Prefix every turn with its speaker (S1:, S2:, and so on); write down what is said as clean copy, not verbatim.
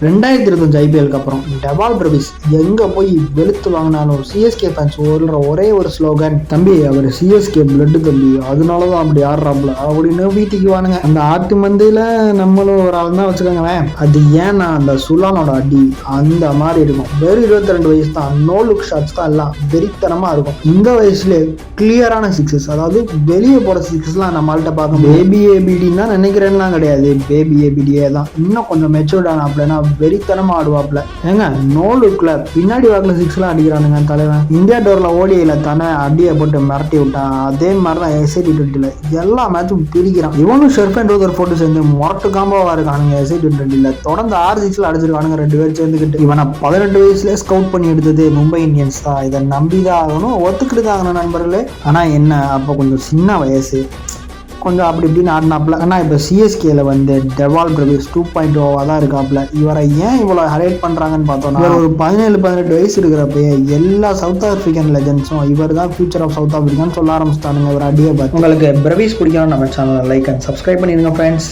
S1: 2025 ஐபிஎலுக்கு அப்புறம் Dewald Brevis எங்க போய் வெளுத்து வாங்கினாலும் சிஎஸ்கே ஃபேன்ஸ் ஒரே ஒரு ஸ்லோகன், தம்பி அவர் சிஎஸ்கே பிளட் தம்பி, அதனாலதான் அப்படி ஆடுறாப்ல அப்படின்னு வீட்டுக்கு வானுங்க. அந்த ஆட்டு மந்தையில நம்மளும் ஒரு ஆள் தான் வச்சுக்கோங்களேன். அது ஏன்னா அந்த சுலானோட அடி அந்த மாதிரி இருக்கும். வெறும் 22 வயசு தான், நோ லுக் ஷாட்ஸ் தான், எல்லாம் வெறித்தனமா இருக்கும். இந்த வயசுல கிளியரான சிக்ஸஸ், அதாவது வெளியே போற சிக்ஸஸ்லாம் நம்மள்கிட்ட பார்க்க பேபி ஏபிடின்னு தான் நினைக்கிறேன்லாம் கிடையாது, பேபி ஏபிடியே தான். இன்னும் கொஞ்சம் மெச்சூர்டான அப்படின்னா வெறித்தனமா ஆடுவாப்ல. ஏங்க நோ லுக்ல பின்னாடி வாக்குல சிக்ஸ்லாம் அடிக்கிறானுங்க தலைவன். இந்தியா டோர்ல ஓடியில தானே அடியை போட்டு மிரட்டி விட்டான், அதே மாதிரிதான் SI-20 எல்லா மேட்சும் பிரிக்கிறான். இவனும் ஷெர்ஃபன் ரோதர் போட்டு சேர்ந்து மொரட்டு காம்பாவா இருக்கானுங்க. SI-20 தொடர்ந்து 6 சிக்ஸ்ல அடிச்சிருக்கானுங்க 2 பேர் சேர்ந்துக்கிட்டு. இவனை 18 வயசுல ஸ்கவுட் பண்ணி எடுத்தது மும்பை இந்தியன்ஸ் தான். இதை நம்பிதான் ஆகணும், ஒத்துக்கிட்டு நண்பர்களே. ஆனா என்ன, அப்ப கொஞ்சம் சின்ன வயசு, கொஞ்சம் அப்படி இப்படின்னு ஆடினாப்ல. ஆனால் இப்போ சிஎஸ்கேல வந்து டெவால் பிரவிஸ் 2.0 தான் இருக்காப்ல. இவரை ஏன் இவ்வளோ ஹைலைட் பண்ணுறாங்கன்னு பார்த்தோம்னா, இவர் ஒரு 17-18 வயசு இருக்கிறப்ப எல்லா சவுத் ஆப்பிரிக்கன் லெஜண்ட்ஸும் இவர் தான் ஃபியூச்சர் ஆஃப் சவுத் ஆப்பிரிக்கான்னு சொல்ல ஆரம்பிச்சிட்டானுங்க இவர் அடியை பார்த்து. உங்களுக்கு பிரவிஸ் பிடிக்கும் நம்ம சேனலை லைக் அண்ட் சப்ஸ்கிரைப் பண்ணிடுங்க ஃப்ரெண்ட்ஸ்.